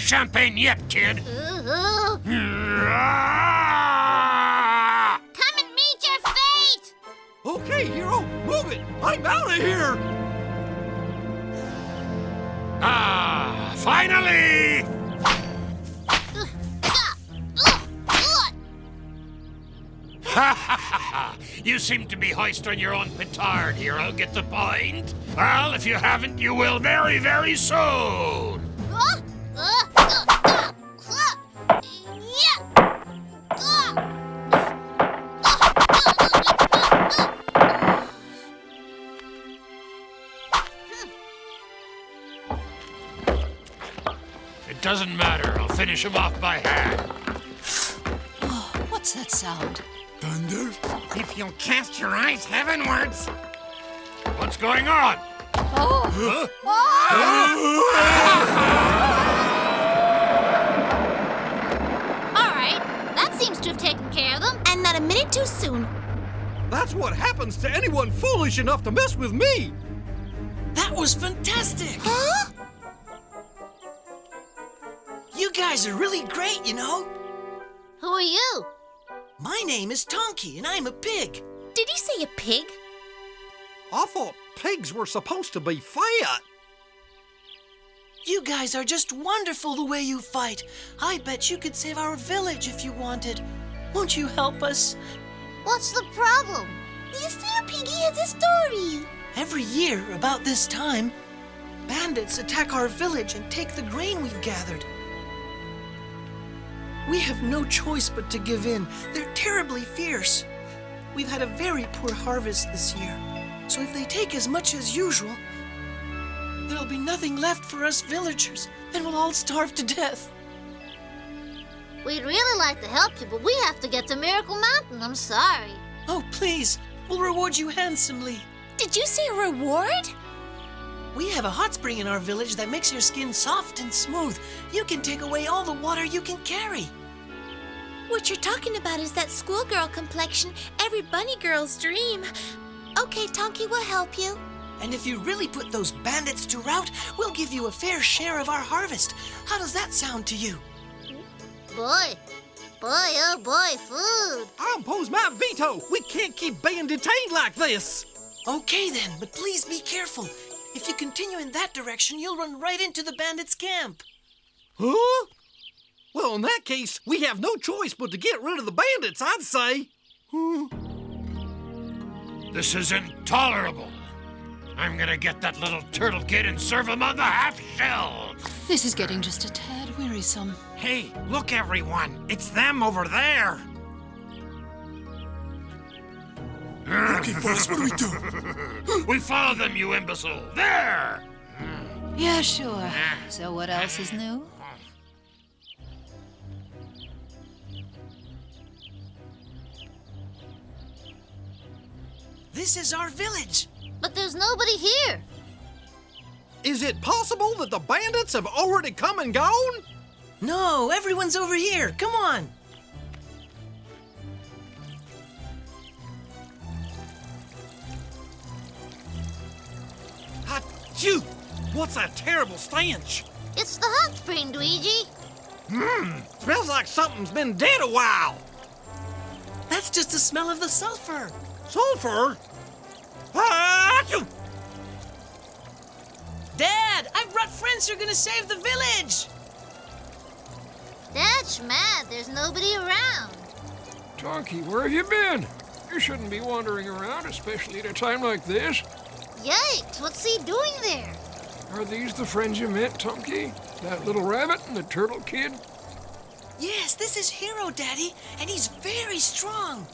champagne yet, kid. Come and meet your fate! Okay, hero, move it! I'm out of here! Ah, finally! Ha ha ha! You seem to be hoist on your own petard, hero. Get the point? Well, if you haven't, you will very, very soon. It doesn't matter. I'll finish him off by hand. Oh, what's that sound? Thunder? If you'll cast your eyes heavenwards. What's going on? Oh! All right, that seems to have taken care of them. And not a minute too soon. That's what happens to anyone foolish enough to mess with me! That was fantastic! Huh? You guys are really great, you know. Who are you? My name is Tonky, and I'm a pig. Did you say a pig? I thought pigs were supposed to be fat. You guys are just wonderful the way you fight. I bet you could save our village if you wanted. Won't you help us? What's the problem? Mr. Piggy has a story. Every year, about this time, bandits attack our village and take the grain we've gathered. We have no choice but to give in. They're terribly fierce. We've had a very poor harvest this year. So if they take as much as usual, there'll be nothing left for us villagers, and we'll all starve to death. We'd really like to help you, but we have to get to Miracle Mountain. I'm sorry. Oh, please. We'll reward you handsomely. Did you say a reward? We have a hot spring in our village that makes your skin soft and smooth. You can take away all the water you can carry. What you're talking about is that schoolgirl complexion, every bunny girl's dream. Okay, Tonky, we'll help you. And if you really put those bandits to rout, we'll give you a fair share of our harvest. How does that sound to you? Boy, oh boy, food. I impose my veto! We can't keep being detained like this! Okay then, but please be careful. If you continue in that direction, you'll run right into the bandits' camp. Huh? Well, in that case, we have no choice but to get rid of the bandits, I'd say. This is intolerable. I'm gonna get that little turtle kid and serve him on the half shell. This is getting just a tad wearisome. Hey, look everyone. It's them over there. Okay, boss, what do we do? We follow them, you imbecile. There! Yeah, sure. So what else is new? This is our village. But there's nobody here. Is it possible that the bandits have already come and gone? No, everyone's over here. Come on. Achoo! What's that terrible stench? It's the hot spring, Luigi. Smells like something's been dead a while. That's just the smell of the sulfur. Sulfur? Achoo! Dad, I've brought friends who are gonna save the village. Dad's mad. There's nobody around. Tonky, where have you been? You shouldn't be wandering around, especially at a time like this. Yikes, what's he doing there? Are these the friends you met, Tonky? That little rabbit and the turtle kid? Yes, this is Hero, Daddy, and he's very strong.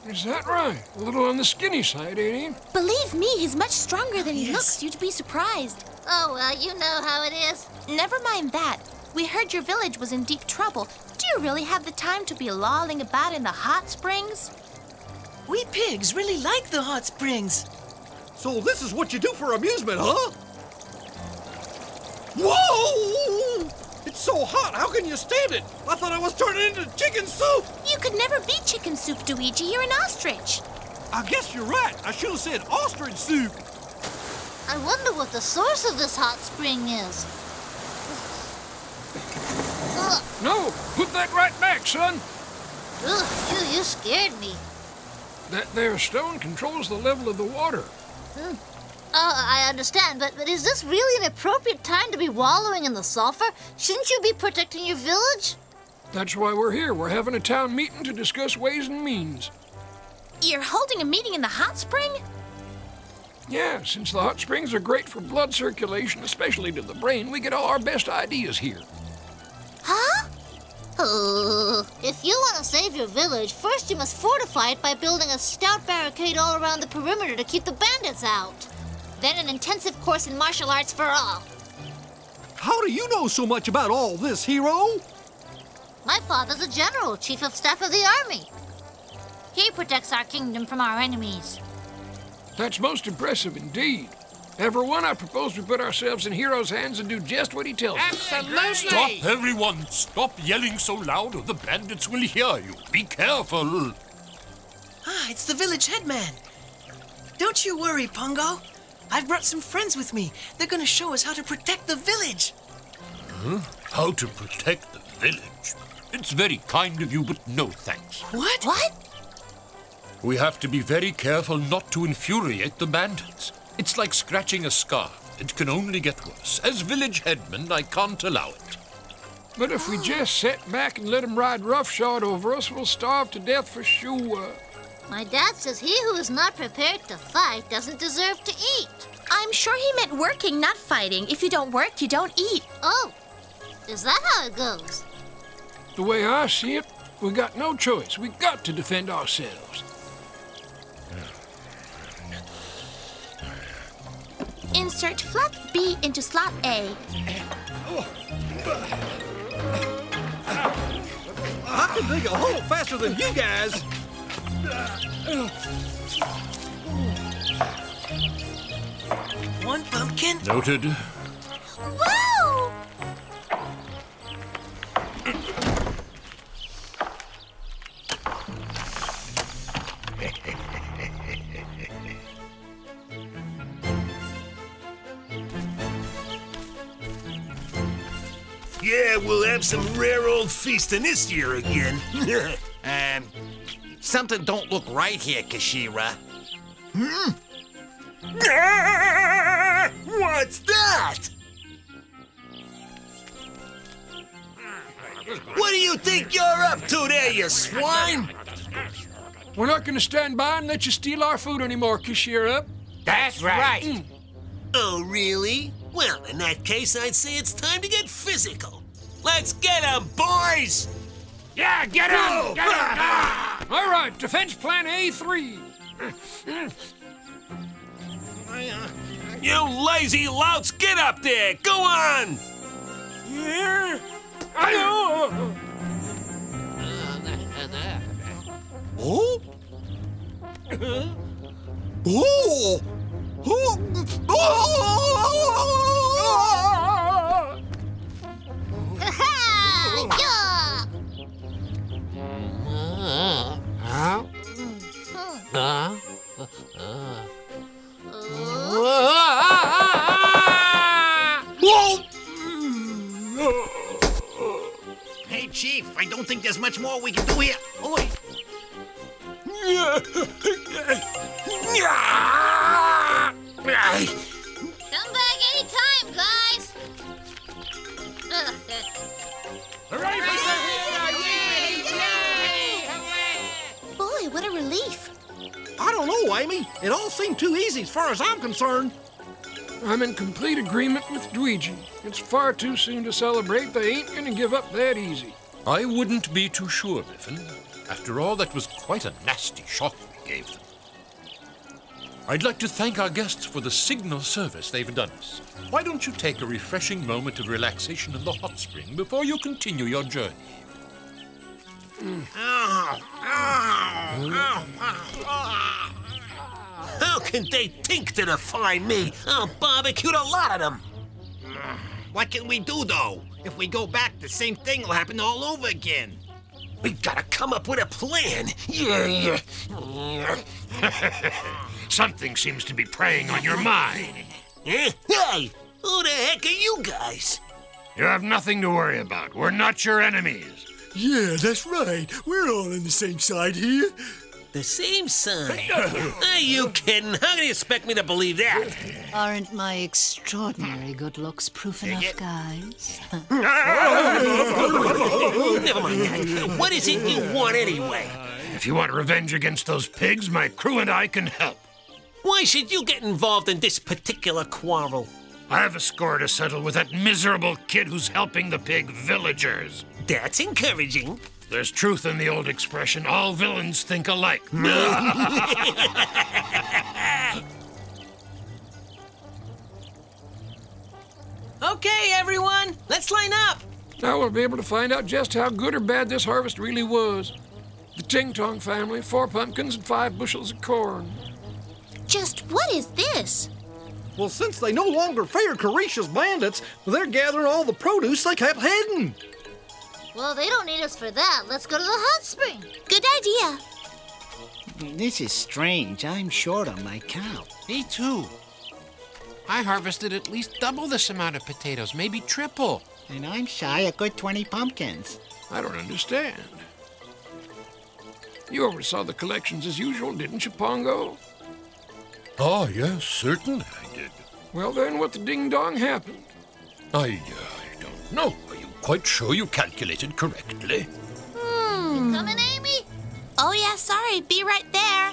Is that right? A little on the skinny side, ain't he? Believe me, he's much stronger than he Yes. looks. You'd be surprised. Oh, well, you know how it is. Never mind that. We heard your village was in deep trouble. Do you really have the time to be lolling about in the hot springs? We pigs really like the hot springs. So this is what you do for amusement, huh? Whoa! It's so hot, how can you stand it? I thought I was turning into chicken soup! You could never be chicken soup, Luigi. You're an ostrich. I guess you're right. I should have said ostrich soup. I wonder what the source of this hot spring is. No, put that right back, son. Ugh, you scared me. That there stone controls the level of the water. I understand, but is this really an appropriate time to be wallowing in the sulfur? Shouldn't you be protecting your village? That's why we're here. We're having a town meeting to discuss ways and means. You're holding a meeting in the hot spring? Yeah, since the hot springs are great for blood circulation, especially to the brain, we get all our best ideas here. Huh? If you want to save your village, first you must fortify it by building a stout barricade all around the perimeter to keep the bandits out. Then an intensive course in martial arts for all. How do you know so much about all this, hero? My father's a general, chief of staff of the army. He protects our kingdom from our enemies. That's most impressive indeed. Everyone, I propose we put ourselves in Hero's hands and do just what he tells us. Absolutely! Stop, everyone! Stop yelling so loud or the bandits will hear you. Be careful. Ah, it's the village headman. Don't you worry, Pongo. I've brought some friends with me. They're gonna show us how to protect the village. Huh? How to protect the village? It's very kind of you, but no thanks. What? What? We have to be very careful not to infuriate the bandits. It's like scratching a scarf. It can only get worse. As village headman, I can't allow it. But if we just sit back and let them ride roughshod over us, we'll starve to death for sure. My dad says he who is not prepared to fight doesn't deserve to eat. I'm sure he meant working, not fighting. If you don't work, you don't eat. Oh, is that how it goes? The way I see it, we got no choice. We got to defend ourselves. Insert flap B into slot A. I can dig a hole faster than you guys. One pumpkin. Noted. Whoa! Yeah, we'll have some rare old feasting this year again. Something don't look right here, Kashira. What's that? What do you think you're up to there, you swine? We're not going to stand by and let you steal our food anymore, Kashira. That's right. Oh, really? Well, in that case, I'd say it's time to get physical. Let's get 'em, boys! Yeah, get him! Get him! All right, defense plan A3. You lazy louts, get up there! Go on! Oh? Oh! Hey, Chief, I don't think there's much more we can do here. Oh, wait. Come back anytime, guys. Boy, what a relief. I don't know, Amy. It all seemed too easy as far as I'm concerned. I'm in complete agreement with Dweegi. It's far too soon to celebrate. They ain't gonna give up that easy. I wouldn't be too sure, Biffin. After all, that was quite a nasty shock we gave them. I'd like to thank our guests for the signal service they've done us. Why don't you take a refreshing moment of relaxation in the hot spring before you continue your journey? How can they think to defy me? I'll barbecue a lot of them. What can we do, though? If we go back, the same thing will happen all over again. We gotta come up with a plan. Yeah. Something seems to be preying on your mind. Hey, who the heck are you guys? You have nothing to worry about. We're not your enemies. Yeah, that's right. We're all on the same side here. The same side? Are you kidding? How can you expect me to believe that? Aren't my extraordinary good looks proof enough, guys? Never mind that. What is it you want anyway? If you want revenge against those pigs, my crew and I can help. Why should you get involved in this particular quarrel? I have a score to settle with that miserable kid who's helping the pig villagers. That's encouraging. There's truth in the old expression, all villains think alike. Okay, everyone, let's line up. Now we'll be able to find out just how good or bad this harvest really was. The Ting Tong family, 4 pumpkins and 5 bushels of corn. Just what is this? Well, since they no longer fear Carisha's bandits, they're gathering all the produce they kept hidden. Well, they don't need us for that. Let's go to the hot spring. Good idea. This is strange. I'm short on my cow. Me too. I harvested at least double this amount of potatoes, maybe triple. And I'm shy a good 20 pumpkins. I don't understand. You oversaw the collections as usual, didn't you, Pongo? Oh, yes, certainly I did. Well, then, what the ding-dong happened? I don't know. Are you quite sure you calculated correctly? You coming, Amy? Oh, yeah, sorry. Be right there.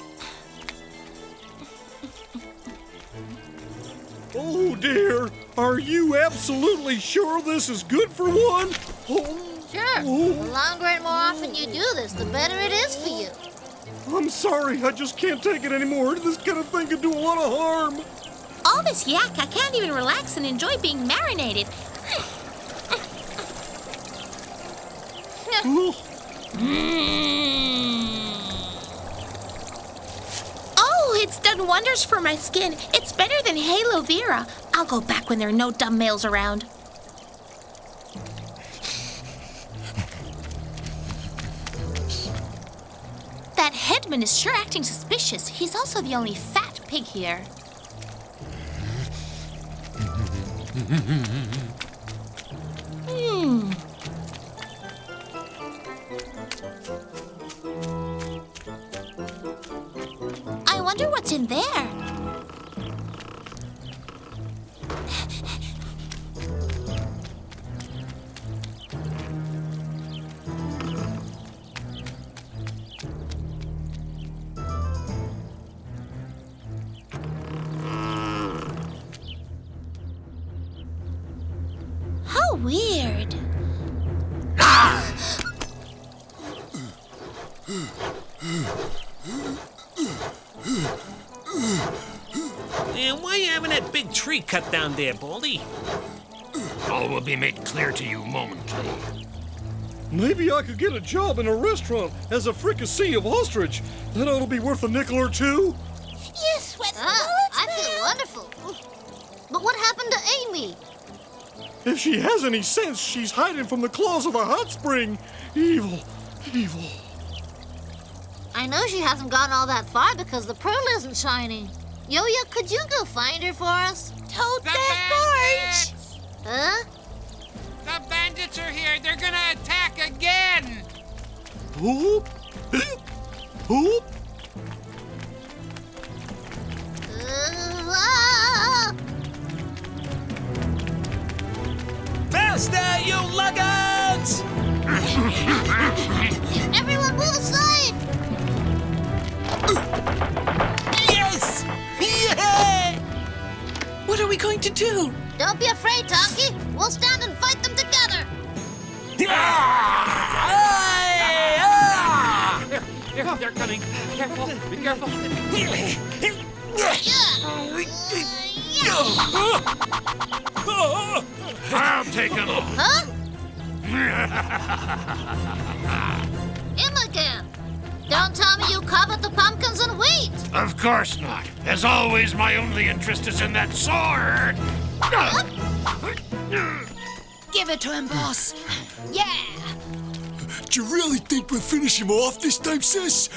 Oh, dear. Are you absolutely sure this is good for one? Sure. The longer and more often you do this, the better it is for you. I'm sorry. I just can't take it anymore. This kind of thing could do a lot of harm. All this yak, I can't even relax and enjoy being marinated. Oh, it's done wonders for my skin. It's better than Halo Vera. I'll go back when there are no dumb males around. That headman is sure acting suspicious. He's also the only fat pig here. I wonder what's in there. How weird. And why are you having that big tree cut down there, Baldy? All will be made clear to you momentarily. Maybe I could get a job in a restaurant as a fricassee of ostrich. That ought to be worth a nickel or two. You sweat I feel wonderful. But what happened to Amy? If she has any sense, she's hiding from the claws of the hot spring. Evil, evil. I know she hasn't gone all that far because the pearl isn't shining. Yo-Yo, could you go find her for us? Toad that porch! Huh? The bandits are here. They're gonna attack again. Whoop, whoop. Faster, you luggards! Everyone move aside! Yes! Yeah! What are we going to do? Don't be afraid, Tonky. We'll stand and fight them together. They're coming. Careful. Be careful. I'll take them all. Huh? Imogen! Don't tell me you covet the pumpkins and wheat! Of course not. As always, my only interest is in that sword. Give it to him, boss. Yeah. Do you really think we'll finish him off this time, sis?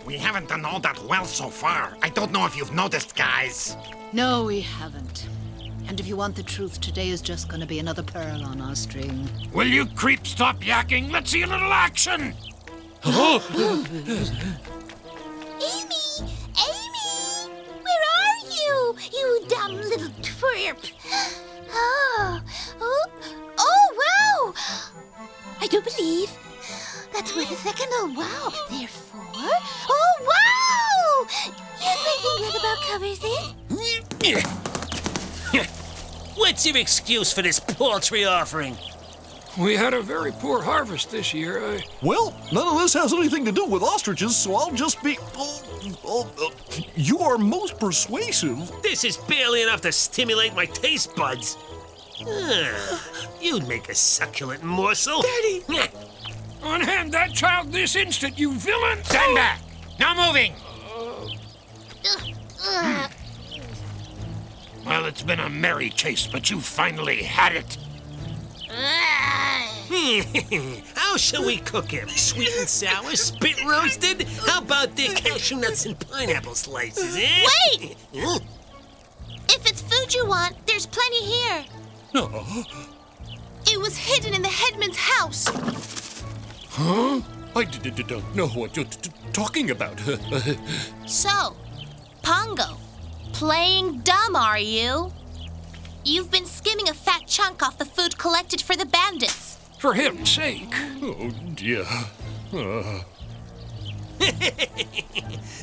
We haven't done all that well so far. I don't know if you've noticed, guys. No, we haven't. And if you want the truth, today is just going to be another pearl on our string. Will you creep stop yakking? Let's see a little action! Amy! Amy! Where are you? You dumb little twerp. Oh, wow! I do believe. That's wait a second. Oh, wow. Therefore. Oh, wow! Yes, I think that about covers it. What's your excuse for this paltry offering? We had a very poor harvest this year. Well, none of this has anything to do with ostriches, so I'll just be... you are most persuasive. This is barely enough to stimulate my taste buds. You'd make a succulent morsel. Daddy! Unhand that child this instant, you villain! Stand back! No moving! Well, it's been a merry chase, but you finally had it. How shall we cook him? Sweet and sour, spit roasted? How about the cashew nuts and pineapple slices, eh? Wait! If it's food you want, there's plenty here. It was hidden in the headman's house. Huh? I don't know what you're talking about. So, Pongo, playing dumb, are you? You've been skimming a fat chunk off the food collected for the bandits. For heaven's sake. Oh, dear.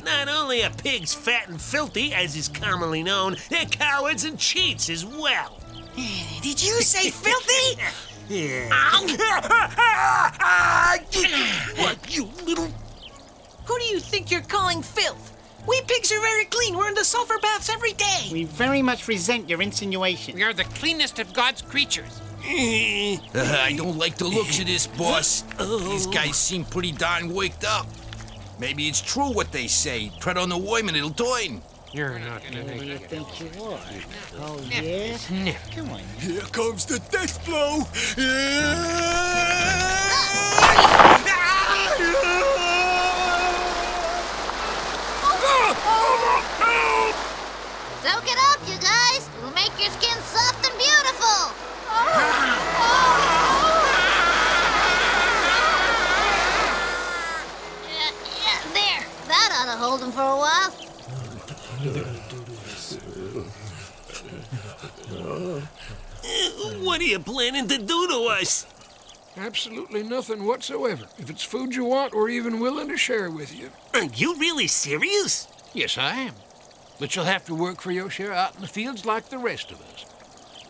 Not only are pigs fat and filthy, as is commonly known, they're cowards and cheats as well. Did you say filthy? What, you little... Who do you think you're calling filth? We pigs are very clean. We're in the sulfur baths every day. We very much resent your insinuation. We are the cleanest of God's creatures. I don't like the looks of this, boss. These guys seem pretty darn waked up. Maybe it's true what they say. Tread on the worm and it'll turn. You're not Who do you think you are? Oh, yeah? yeah? Come on. Here comes the death blow. Soak it up, you guys. It'll make your skin soft and beautiful. There. That ought to hold him for a while. What are you planning to do to us? Absolutely nothing whatsoever. If it's food you want, we're even willing to share with you. Are you really serious? Yes, I am. But you'll have to work for your share out in the fields like the rest of us.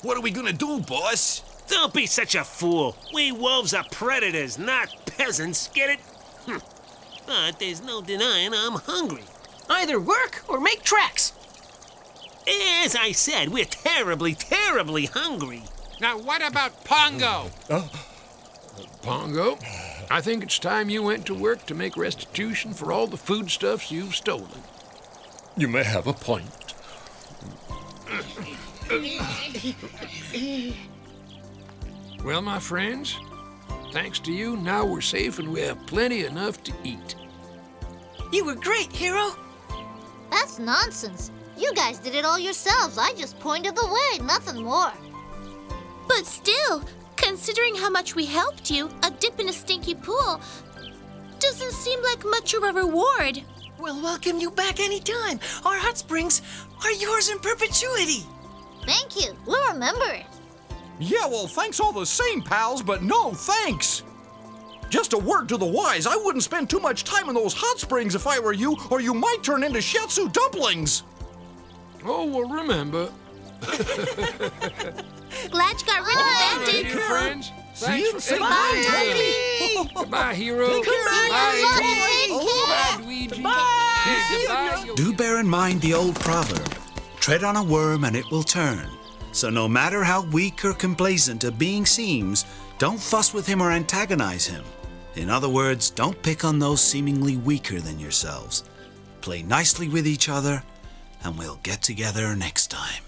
What are we gonna do, boss? Don't be such a fool. We wolves are predators, not peasants, get it? But there's no denying I'm hungry. Either work or make tracks. As I said, we're terribly, terribly hungry. Now, what about Pongo? Pongo, I think it's time you went to work to make restitution for all the foodstuffs you've stolen. You may have a point. Well, my friends, thanks to you, now we're safe and we have plenty enough to eat. You were great, Hero. That's nonsense. You guys did it all yourselves. I just pointed the way, nothing more. But still, considering how much we helped you, a dip in a stinky pool doesn't seem like much of a reward. We'll welcome you back anytime. Our hot springs are yours in perpetuity. Thank you. We'll remember it. Yeah, well, thanks all the same, pals, but no thanks. Just a word to the wise, I wouldn't spend too much time in those hot springs if I were you, or you might turn into shiatsu dumplings. Oh, well, remember. Glad you got rid of the bandits. Dear friends, thanks for Bye, Duffy. Goodbye, Hero. Goodbye, Luigi. Goodbye. Do bear in mind the old proverb, tread on a worm and it will turn. So no matter how weak or complacent a being seems, don't fuss with him or antagonize him. In other words, don't pick on those seemingly weaker than yourselves. Play nicely with each other, and we'll get together next time.